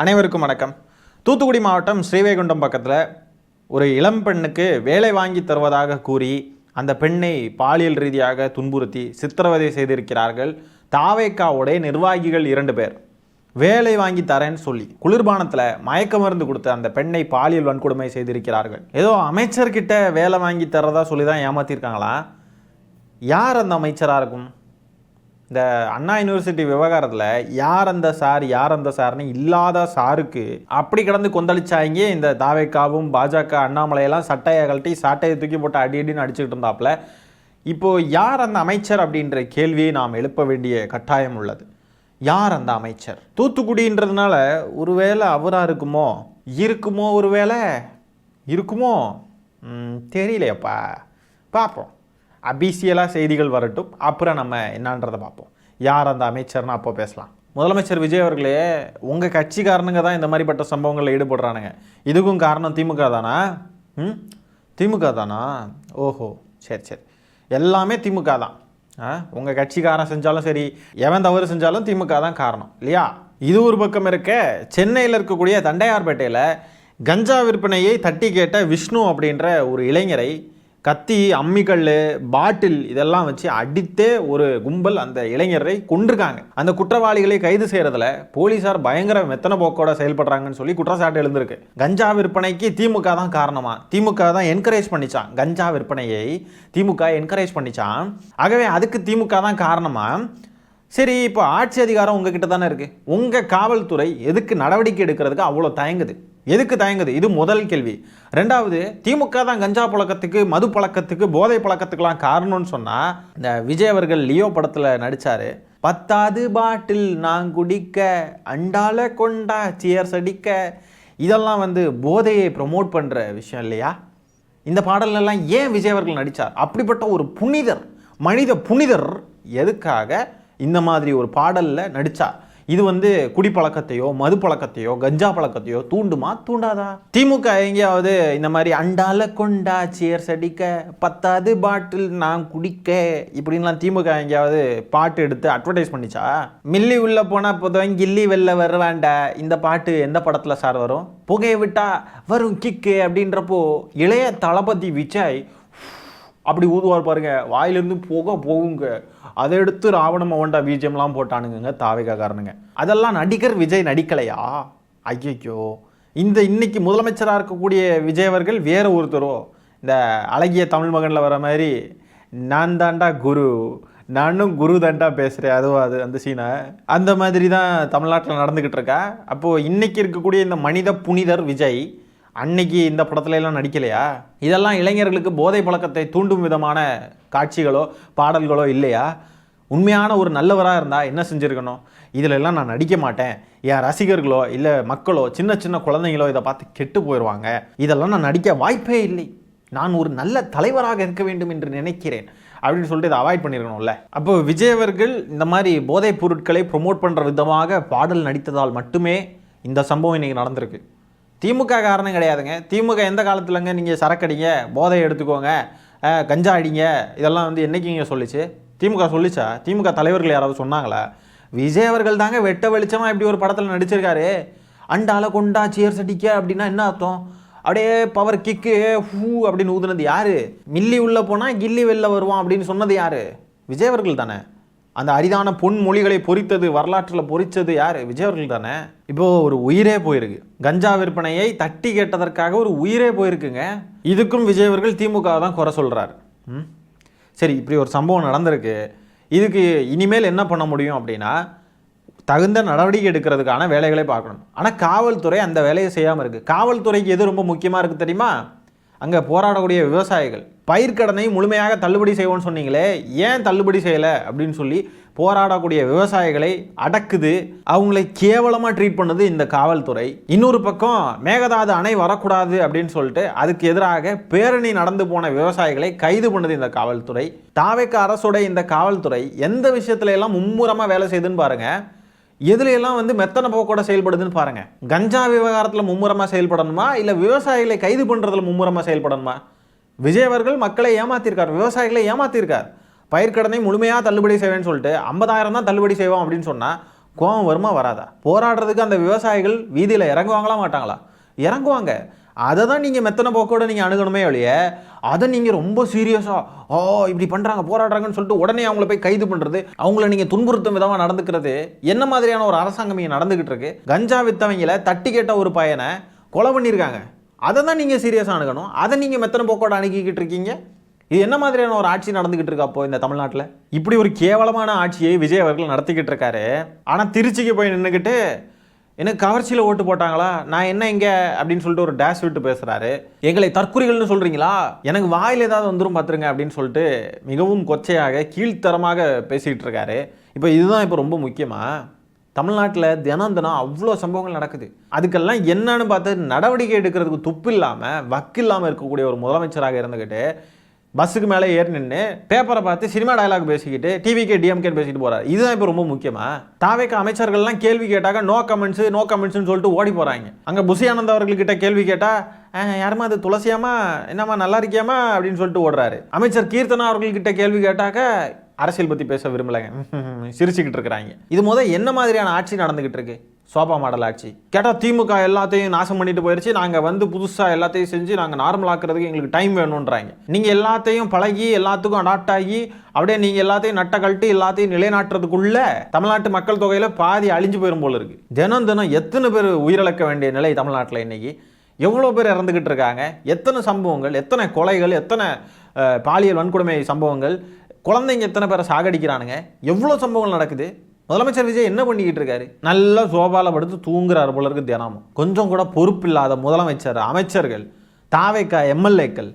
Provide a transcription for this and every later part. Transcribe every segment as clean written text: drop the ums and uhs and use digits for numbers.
அனைவருக்கும் வணக்கம். தூத்துக்குடி மாவட்டம் ஸ்ரீவைகுண்டம் பக்கத்தில் ஒரு இளம் பெண்ணுக்கு வேலை வாங்கி தருவதாக கூறி அந்த பெண்ணை பாலியல் ரீதியாக துன்புறுத்தி சித்திரவதை செய்திருக்கிறார்கள். தாவேக்காவுடைய நிர்வாகிகள் 2 பேர் வேலை வாங்கி தரேன்னு சொல்லி குளிர்பானத்தில் மயக்க மருந்து கொடுத்து அந்த பெண்ணை பாலியல் வன்கொடுமை செய்திருக்கிறார்கள். ஏதோ அமைச்சர்கிட்ட வேலை வாங்கி தரதா சொல்லி தான் ஏமாற்றிருக்காங்களா? யார் அந்த அமைச்சராக இருக்கும்? இந்த அண்ணா யூனிவர்சிட்டி விவகாரத்தில் யார் அந்த சார்னு இல்லாத சாருக்கு அப்படி கிடந்து கொந்தளிச்சாங்க. இந்த தாவேக்காவும் பாஜக அண்ணாமலையெல்லாம் சட்டையை கழட்டி சாட்டையை தூக்கி போட்டு அடின்னு அடிச்சுக்கிட்டு இருந்தாப்புல. இப்போது யார் அந்த அமைச்சர் அப்படின்ற கேள்வியை நாம் எழுப்ப வேண்டிய கட்டாயம் உள்ளது. யார் அந்த அமைச்சர்? தூத்துக்குடின்றதுனால ஒருவேளை அவராக இருக்குமோ ஒருவேளை இருக்குமோ தெரியலையப்பா. பார்ப்போம். அபிஷியலாக செய்திகள் வரட்டும், அப்புறம் நம்ம என்னன்றதை பார்ப்போம். யார் அந்த அமைச்சர்னா அப்போ பேசலாம். முதலமைச்சர் விஜய் அவர்களே, உங்கள் கட்சிக்காரனுங்க தான் இந்த மாதிரிப்பட்ட சம்பவங்களில் ஈடுபடுறானுங்க. இதுக்கும் காரணம் திமுக தானா? திமுக தானா? ஓஹோ, சரி, எல்லாமே திமுக தான். உங்கள் கட்சிக்காரன் செஞ்சாலும் சரி, எவன் தவறு செஞ்சாலும் திமுக தான் காரணம் இல்லையா? இது ஒரு பக்கம் இருக்க, சென்னையில் இருக்கக்கூடிய தண்டையார்பேட்டையில் கஞ்சா விற்பனையை தட்டி கேட்ட விஷ்ணு அப்படின்ற ஒரு இளைஞரை கத்தி, அம்மிக்கல், பாட்டில் இதெல்லாம் வச்சு அடித்தே ஒரு கும்பல் அந்த இளைஞரை கொண்டிருக்காங்க. அந்த குற்றவாளிகளை கைது செய்யறதுல போலீசார் பயங்கர மெத்தன போக்கோட செயல்படுறாங்கன்னு சொல்லி குற்றச்சாட்டு எழுந்திருக்கு. கஞ்சா விற்பனைக்கு திமுக தான் காரணமா? திமுக தான் என்கரேஜ் பண்ணிச்சான். கஞ்சா விற்பனையை திமுக என்கரேஜ் பண்ணிச்சான். ஆகவே அதுக்கு திமுக தான் காரணமா? சரி, இப்போ ஆட்சி அதிகாரம் உங்ககிட்ட தானே இருக்கு. உங்க காவல்துறை எதுக்கு நடவடிக்கை எடுக்கிறதுக்கு அவ்வளோ தயங்குது? எதுக்கு தயங்குது? இது முதல் கேள்வி. 2வது, திமுக தான் கஞ்சா பழக்கத்துக்கு, மது பழக்கத்துக்கு, போதை பழக்கத்துக்கெல்லாம் காரணம்னு சொன்னால், இந்த விஜய் அவர்கள் லியோ படத்தில் நடித்தார். 10வது பாட்டில் நான் குடிக்க, அண்டால கொண்டா சியர்ஸ் அடிக்க, இதெல்லாம் போதையை ப்ரொமோட் பண்ணுற விஷயம் இல்லையா? இந்த பாடலெல்லாம் ஏன் விஜய் அவர்கள் நடித்தார்? அப்படிப்பட்ட ஒரு புனிதர், மனித புனிதர் எதுக்காக இந்த மாதிரி ஒரு பாடலில் நடித்தார்? இது குடிப்பழக்கத்தையோ, மது பழக்கத்தையோ, கஞ்சா பழக்கத்தையோ தூண்டுமா, தூண்டாதா? திமுக எங்கேயாவது இந்த மாதிரி அண்டால கொண்டா சியர்ஸ் அடிக்க, 10வது பாட்டில் நான் குடிக்க இப்படின்லாம் திமுக எங்கேயாவது பாட்டு எடுத்து அட்வர்டைஸ் பண்ணிச்சா? மில்லி உள்ள போனா பொதுவாக கில்லி வெளில வருவாண்டா, இந்த பாட்டு எந்த படத்துல சார் வரும்? புகையை விட்டா வரும் கிக்கு அப்படின்றப்போ இளைய தளபதி விஜய் அப்படி ஊதுவார் பாருங்க, வாயிலிருந்து போகுங்க. அதை எடுத்து ராவண மோகன்டா பிஜிஎம்லாம் போட்டானுங்க தாவேக்காரனுங்க. அதெல்லாம் நடிகர் விஜய் நடிக்கலையா? ஐயோ, இன்னைக்கு முதலமைச்சராக இருக்கக்கூடிய விஜய் அவர்கள் வேற ஒருத்தரோ? இந்த அழகிய தமிழ் மகனில் வர மாதிரி நான் தாண்டா குரு, நானும் குரு தாண்டா பேசுகிறேன், அது அந்த சீனை அந்த மாதிரி தான் தமிழ்நாட்டில் நடந்துக்கிட்டு இருக்கா. அப்போது இன்னைக்கு இருக்கக்கூடிய இந்த மனித புனிதர் விஜய் அன்னைக்கு இந்த படத்துல எல்லாம் நடிக்கலையா? இதெல்லாம் இளைஞர்களுக்கு போதை பழக்கத்தை தூண்டும் விதமான காட்சிகளோ பாடல்களோ இல்லையா? உண்மையான ஒரு நல்லவராக இருந்தால் என்ன செஞ்சுருக்கணும்? இதில் எல்லாம் நான் நடிக்க மாட்டேன், என் ரசிகர்களோ இல்லை மக்களோ, சின்ன குழந்தைங்களோ இதை பார்த்து கெட்டு போயிடுவாங்க, இதெல்லாம் நான் நடிக்க வாய்ப்பே இல்லை, நான் ஒரு நல்ல தலைவராக இருக்க வேண்டும் என்று நினைக்கிறேன் அப்படின்னு சொல்லிட்டு இதை அவாய்ட் பண்ணியிருக்கணும்ல. அப்போ விஜய் அவர்கள் இந்த மாதிரி போதைப் பொருட்களை ப்ரொமோட் பண்ணுற விதமாக பாடல் நடித்ததால் மட்டுமே இந்த சம்பவம் இன்னைக்கு நடந்திருக்கு. திமுக காரணம் கிடையாதுங்க. திமுக எந்த காலத்துலங்க நீங்கள் சரக்கடிங்க, போதை எடுத்துக்கோங்க, கஞ்சா அடிங்க, இதெல்லாம் என்னைக்குங்க சொல்லிச்சு? திமுக சொல்லிச்சா? திமுக தலைவர்கள் யாராவது சொன்னாங்களா? விஜய் அவர்கள் தாங்க வெட்ட வெளிச்சமாக இப்படி ஒரு படத்தில் நடிச்சிருக்காரு. அண்டால கொண்டா சியர்ஸ் அடிக்க அப்படின்னா என்ன அர்த்தம்? அப்படியே பவர் கிக்கு ஹூ அப்படின்னு ஊதுனது யாரு? மில்லி உள்ளே போனால் கில்லி வெளில வருவான் அப்படின்னு சொன்னது யாரு? விஜய் அவர்கள் தானே. அந்த அரிதான பொன் மொழிகளை பொறித்தது, வரலாற்றில் பொறித்தது யார்? விஜய் அவர்கள் தானே. இப்போது ஒரு உயிரே போயிருக்கு. கஞ்சா விற்பனையை தட்டி கேட்டதற்காக ஒரு உயிரே போயிருக்குங்க. இதுக்கும் விஜய் அவர்கள் திமுக தான் குறை சொல்கிறார். சரி, இப்படி ஒரு சம்பவம் நடந்திருக்கு. இதுக்கு இனிமேல் என்ன பண்ண முடியும் அப்படின்னா, தகுந்த நடவடிக்கை எடுக்கிறதுக்கான வேலைகளை பார்க்கணும். ஆனால் காவல்துறை அந்த வேலையை செய்யாமல் இருக்குது. காவல்துறைக்கு எது ரொம்ப முக்கியமாக இருக்குது தெரியுமா? அங்கே போராடக்கூடிய விவசாயிகள். பயிர்க்கடனை முழுமையாக தள்ளுபடி செய்வோன்னு சொன்னீங்களே, ஏன் தள்ளுபடி செய்யலை அப்படின்னு சொல்லி போராடக்கூடிய விவசாயிகளை அடக்குது, அவங்களை கேவலமாக ட்ரீட் பண்ணுது இந்த காவல்துறை. இன்னொரு பக்கம் மேகதாது அணை வரக்கூடாது அப்படின்னு சொல்லிட்டு அதுக்கு எதிராக பேரணி நடந்து போன விவசாயிகளை கைது பண்ணுது இந்த காவல்துறை. தாவேக்க அரசோட இந்த காவல்துறை எந்த விஷயத்துல எல்லாம் மும்முரமாக வேலை செய்யுதுன்னு பாருங்க. எதுல எல்லாம் மெத்தன போக்கோட செயல்படுதுன்னு பாருங்க. கஞ்சா விவகாரத்தில் மும்முரமாக செயல்படணுமா, இல்லை விவசாயிகளை கைது பண்ணுறதுல மும்முரமாக செயல்படணுமா? விஜய் அவர்கள் மக்களை ஏமாத்திருக்கார், விவசாயிகளை ஏமாத்திருக்கார். பயிர்க்கடனை முழுமையாக தள்ளுபடி செய்வேன்னு சொல்லிட்டு 50,000 தான் தள்ளுபடி செய்வோம் அப்படின்னு சொன்னால் கோபம் வருமா வராதா? போராடுறதுக்கு அந்த விவசாயிகள் வீதியில் இறங்குவாங்களா மாட்டாங்களா? இறங்குவாங்க. அதை தான் நீங்கள் மெத்தனை போக்கோடு நீங்கள் அணுகணுமே ஒழிய, அதை நீங்கள் ரொம்ப சீரியஸாக இப்படி பண்ணுறாங்க போராடுறாங்கன்னு சொல்லிட்டு உடனே அவங்கள போய் கைது பண்ணுறது, அவங்கள நீங்கள் துன்புறுத்தும் விதமாக நடந்துக்கிறது என்ன மாதிரியான ஒரு அரசாங்கம் இங்கே நடந்துக்கிட்டு இருக்கு? கஞ்சா வித்தவங்களை தட்டி கேட்ட ஒரு பையனை கொலை பண்ணியிருக்காங்க. அதை தான் நீங்கள் சீரியஸாக அணுகணும். அதை நீங்கள் மெத்தனை போக்கோடு அணுகிக்கிட்டு இருக்கீங்க. இது என்ன மாதிரியான ஒரு ஆட்சி நடந்துகிட்டு இருக்கா அப்போ இந்த தமிழ்நாட்டில்? இப்படி ஒரு கேவலமான ஆட்சியை விஜய் அவர்கள் நடத்திக்கிட்டு இருக்காரு. ஆனால் திருச்சிக்கு போய் நின்றுக்கிட்டு எனக்கு கவர்ச்சியில் ஓட்டு போட்டாங்களா, நான் என்ன இங்கே அப்படின்னு சொல்லிட்டு ஒரு டேஷ் விட்டு பேசுகிறாரு. எங்களை தற்குறிகள்னு சொல்கிறீங்களா, எனக்கு வாயில் ஏதாவது வந்துடும் பார்த்துருங்க அப்படின்னு சொல்லிட்டு மிகவும் கொச்சையாக கீழ்த்தரமாக பேசிகிட்டு இருக்காரு. இப்போ இதுதான் இப்போ ரொம்ப முக்கியமாக தமிழ்நாட்டில் தினம் தினம் அவ்வளோ சம்பவங்கள் நடக்குது. அதுக்கெல்லாம் என்னன்னு பார்த்து நடவடிக்கை எடுக்கிறதுக்கு துப்பு இல்லாமல் வக்கு இல்லாமல் இருக்கக்கூடிய ஒரு முதலமைச்சராக இருந்துக்கிட்டு பஸ்ஸுக்கு மேலே ஏறி நின்று பேப்பரை பார்த்து சினிமா டயலாக் பேசிக்கிட்டு டிவிக்கே டிஎம்கேன்னு பேசிட்டு போகிறார். இதுதான் இப்போ ரொம்ப முக்கியமாக. தாவேக்க அமைச்சர்கள்லாம் கேள்வி கேட்டாக்க நோ கமெண்ட்ஸ்னு சொல்லிட்டு ஓடி போகிறாங்க. அங்கே புசி ஆனந்த் அவர்கள்கிட்ட கேள்வி கேட்டால் யாருமா அது துளசியாமா என்னம்மா நல்லா இருக்கியாமா அப்படின்னு சொல்லிட்டு ஓடுறாரு. அமைச்சர் கீர்த்தனா அவர்கள்கிட்ட கேள்வி கேட்டாக்க அரசியல் பற்றி பேச விரும்பலைங்க, சிரிச்சுக்கிட்டு இருக்கிறாங்க. இது என்ன மாதிரியான ஆட்சி நடந்துகிட்டு இருக்கு? சோபா மாடல் ஆட்சி. கேட்டால் திமுக எல்லாத்தையும் நாசம் பண்ணிட்டு போயிடுச்சு, நாங்கள் புதுசாக எல்லாத்தையும் செஞ்சு நாங்கள் நார்மல் ஆக்குறதுக்கு எங்களுக்கு டைம் வேணுன்றாங்க. நீங்கள் எல்லாத்தையும் பழகி எல்லாத்துக்கும் அடாப்ட் ஆகி அப்படியே நீங்கள் எல்லாத்தையும் நட்ட கழட்டி எல்லாத்தையும் நிலைநாட்டுறதுக்குள்ள தமிழ்நாட்டு மக்கள் தொகையில் பாதி அழிஞ்சு போயிடும் போல இருக்கு. தினம் தினம் எத்தனை பேர் உயிரிழக்க வேண்டிய நிலை தமிழ்நாட்டில் இன்னைக்கு? எவ்வளோ பேர் இறந்துக்கிட்டு இருக்காங்க? எத்தனை சம்பவங்கள், எத்தனை கொலைகள், எத்தனை பாலியல் வன்கொடுமை சம்பவங்கள், குழந்தைங்க எத்தனை பேரை சாகடிக்கிறானுங்க, எவ்வளோ சம்பவங்கள் நடக்குது? முதலமைச்சர் விஜய் என்ன பண்ணிக்கிட்டு இருக்காரு? நல்லா சோபால படுத்து தூங்குறாரு போல இருக்கு தினமும். கொஞ்சம் கூட பொறுப்பில்லாத முதலமைச்சர், அமைச்சர்கள், தாவேக்கா எம்எல்ஏக்கள்,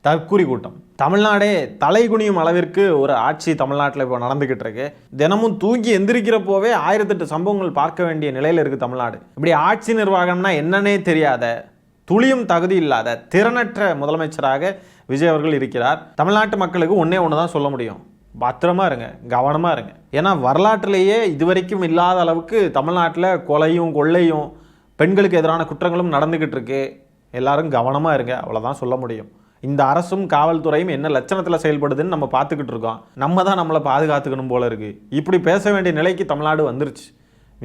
தற்குறி கூட்டம். தமிழ்நாடே தலைகுனியும் அளவிற்கு ஒரு ஆட்சி தமிழ்நாட்டில் இப்போ நடந்துக்கிட்டு இருக்கு. தினமும் தூங்கி எந்திரிக்கிறப்போவே 1008 சம்பவங்கள் பார்க்க வேண்டிய நிலையில் இருக்குது தமிழ்நாடு. இப்படி ஆட்சி நிர்வாகம்னா என்னன்னே தெரியாத, துளியும் தகுதி இல்லாத, திறனற்ற முதலமைச்சராக விஜய் அவர்கள் இருக்கிறார். தமிழ்நாட்டு மக்களுக்கு ஒன்றே ஒன்று தான் சொல்ல முடியும், பத்திரமா இருங்க, கவனமாக இருங்க. ஏன்னா வரலாற்றிலேயே இதுவரைக்கும் இல்லாத அளவுக்கு தமிழ்நாட்டில் கொலையும் கொள்ளையும் பெண்களுக்கு எதிரான குற்றங்களும் நடந்துக்கிட்டு இருக்கு. எல்லாரும் கவனமாக இருங்க, அவ்வளோதான் சொல்ல முடியும். இந்த அரசும் காவல்துறையும் என்ன லட்சணத்தில் செயல்படுதுன்னு நம்ம பார்த்துக்கிட்டு இருக்கோம். நம்ம தான் நம்மளை பாதுகாத்துக்கணும் போல இருக்குது. இப்படி பேச வேண்டிய நிலைக்கு தமிழ்நாடு வந்துருச்சு.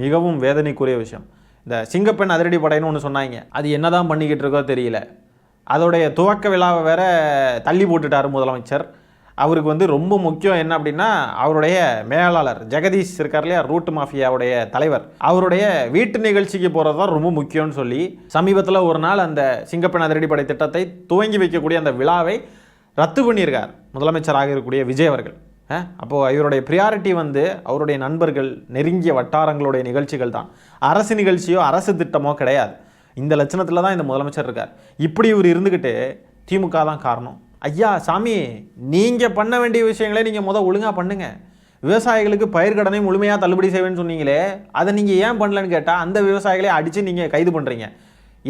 மிகவும் வேதனைக்குரிய விஷயம். இந்த சிங்கப்பெண் அதிரடி படைன்னு ஒன்று சொன்னாங்க, அது என்ன தான் பண்ணிக்கிட்டு இருக்கோ தெரியல. அதோடைய துவக்க விழாவை வேற தள்ளி போட்டுட்டார் முதலமைச்சர். அவருக்கு ரொம்ப முக்கியம் என்ன அப்படின்னா, அவருடைய மேலாளர் ஜெகதீஷ் இருக்கார் இல்லையா, ரூட் மாஃபியாவுடைய தலைவர், அவருடைய வீட்டு நிகழ்ச்சிக்கு போகிறது தான் ரொம்ப முக்கியம்னு சொல்லி சமீபத்தில் ஒரு நாள் அந்த சிங்கப்பெண் அதிரடிப்படை திட்டத்தை துவங்கி வைக்கக்கூடிய அந்த விழாவை ரத்து பண்ணியிருக்கார் முதலமைச்சராக இருக்கக்கூடிய விஜய் அவர்கள். அப்போது இவருடைய ப்ரியாரிட்டி அவருடைய நண்பர்கள், நெருங்கிய வட்டாரங்களுடைய நிகழ்ச்சிகள் தான். அரசு நிகழ்ச்சியோ அரசு திட்டமோ கிடையாது. இந்த லட்சணத்தில் தான் இந்த முதலமைச்சர் இருக்கார். இப்படி இவர் இருந்துக்கிட்டு திமுக தான் காரணம். ஐயா சாமி, நீங்கள் பண்ண வேண்டிய விஷயங்களே நீங்கள் ஒழுங்காக பண்ணுங்கள். விவசாயிகளுக்கு பயிர்க்கடனை முழுமையாக தள்ளுபடி செய்வேன்னு சொன்னீங்களே, அதை நீங்கள் ஏன் பண்ணலன்னு கேட்டால் அந்த விவசாயிகளே அடித்து நீங்கள் கைது பண்ணுறீங்க.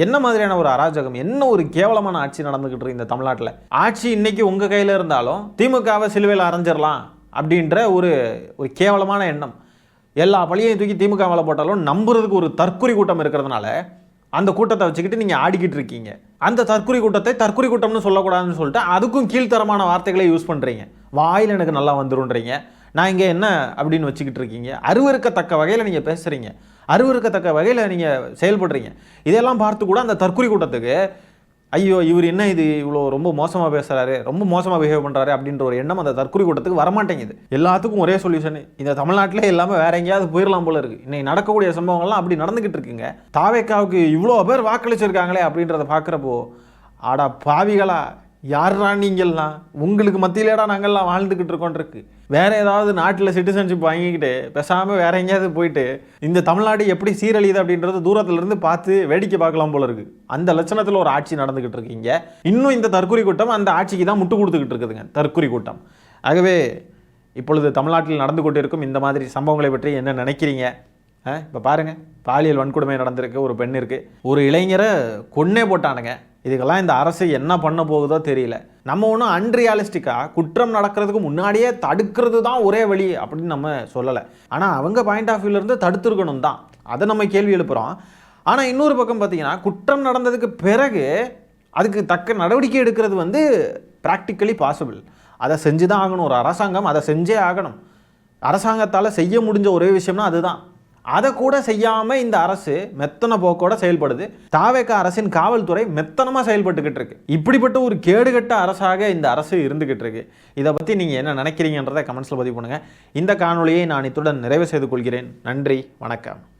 என்ன மாதிரியான ஒரு அராஜகம், என்ன ஒரு கேவலமான ஆட்சி நடந்துக்கிட்டு இருக்கு இந்த தமிழ்நாட்டில். ஆட்சி இன்னைக்கு உங்கள் கையில் இருந்தாலும் திமுகவை சிலுவையில் அரைஞ்சிடலாம் அப்படின்ற ஒரு கேவலமான எண்ணம். எல்லா பழியையும் தூக்கி திமுக மேலே போட்டாலும் நம்புறதுக்கு ஒரு தற்குறி கூட்டம் இருக்கிறதுனால அந்த கூட்டத்தை வச்சுக்கிட்டு நீங்கள் ஆடிக்கிட்டு இருக்கீங்க. அந்த தற்குறி கூட்டத்தை தற்குறி கூட்டம்னு சொல்லக்கூடாதுன்னு சொல்லிட்டு அதுக்கும் கீழ்த்தரமான வார்த்தைகளை யூஸ் பண்ணுறீங்க. வாயில் எனக்கு நல்லா வந்துருன்றீங்க. நான் இங்கே என்ன அப்படின்னு வச்சுக்கிட்டு இருக்கீங்க. அருவருக்கத்தக்க வகையில் நீங்கள் பேசுகிறீங்க, அருவருக்கத்தக்க வகையில் நீங்கள் செயல்படுறீங்க. இதெல்லாம் பார்த்து கூட அந்த தற்குறி கூட்டத்துக்கு ஐயோ இவர் என்ன இது இவ்வளோ ரொம்ப மோசமாக பேசுகிறாரு, ரொம்ப மோசமாக பிஹேவ் பண்ணுறாரு அப்படின்ற ஒரு எண்ணம் அந்த தற்குறி கூட்டத்துக்கு வரமாட்டேங்குது. எல்லாத்துக்கும் ஒரே சொல்யூஷன், இந்த தமிழ்நாட்டிலே இல்லாமல் வேற எங்கேயாவது போயிடலாம் போல இருக்குது. இன்னைக்கு நடக்கக்கூடிய சம்பவங்கள்லாம் அப்படி நடந்துக்கிட்டு இருக்குங்க. தாவேக்காவுக்கு இவ்வளோ பேர் வாக்களிச்சிருக்காங்களே அப்படின்றத பார்க்குறப்போ, ஆடா பாவிகளா, யாரா நீங்கள்லாம், உங்களுக்கு மத்தியிலேடா நாங்கள்லாம் வாழ்ந்துக்கிட்டு இருக்கோன்றிருக்கு. வேறு ஏதாவது நாட்டில் சிட்டிசன்ஷிப் வாங்கிக்கிட்டு பேசாமல் வேறு எங்கேயாவது போயிட்டு இந்த தமிழ்நாடு எப்படி சீரழியுது அப்படின்றது தூரத்துலேருந்து பார்த்து வேடிக்கை பார்க்கலாம் போல இருக்குது. அந்த லட்சணத்தில் ஒரு ஆட்சி நடந்துக்கிட்டு இருக்கீங்க. இன்னும் இந்த தற்குறி கூட்டம் அந்த ஆட்சிக்கு தான் முட்டு கொடுத்துக்கிட்டு இருக்குதுங்க, தற்குறி கூட்டம். ஆகவே இப்பொழுது தமிழ்நாட்டில் நடந்து கொண்டிருக்கும் இந்த மாதிரி சம்பவங்களை பற்றி என்ன நினைக்கிறீங்க? இப்போ பாருங்கள், பாலியல் வன்கொடுமை நடந்திருக்கு, ஒரு பெண் இருக்குது, ஒரு இளைஞரை கொன்னே போட்டானுங்க. இதுக்கெல்லாம் இந்த அரசு என்ன பண்ண போகுதோ தெரியல. நம்ம ஒன்றும் அன்ரியாலிஸ்டிக்காக குற்றம் நடக்கிறதுக்கு முன்னாடியே தடுக்கிறது தான் ஒரே வழி அப்படின்னு நம்ம சொல்லலை. ஆனால் அவங்க பாயிண்ட் ஆஃப் வியூலேருந்து தடுத்துருக்கணும் தான், அதை நம்ம கேள்வி எழுப்புகிறோம். ஆனால் இன்னொரு பக்கம் பார்த்தீங்கன்னா, குற்றம் நடந்ததுக்கு பிறகு அதுக்கு தக்க நடவடிக்கை எடுக்கிறது ப்ராக்டிக்கலி பாசிபிள். அதை செஞ்சு தான் ஆகணும். ஒரு அரசாங்கம் அதை செஞ்சே ஆகணும். அரசாங்கத்தால் செய்ய முடிஞ்ச ஒரே விஷயம்னா அதுதான். அதை கூட செய்யாமல் இந்த அரசு மெத்தன போக்கோட செயல்படுது. தாவேகா அரசின் காவல்துறை மெத்தனமாக செயல்பட்டுக்கிட்டு இருக்கு. இப்படிப்பட்ட ஒரு கேடுகட்ட அரசாக இந்த அரசு இருந்துகிட்டு இருக்கு. இதை பற்றி நீங்கள் என்ன நினைக்கிறீங்கன்றதை கமெண்ட்ஸில் பதிவு பண்ணுங்கள். இந்த காணொலியை நான் இத்துடன் நிறைவு செய்து கொள்கிறேன். நன்றி, வணக்கம்.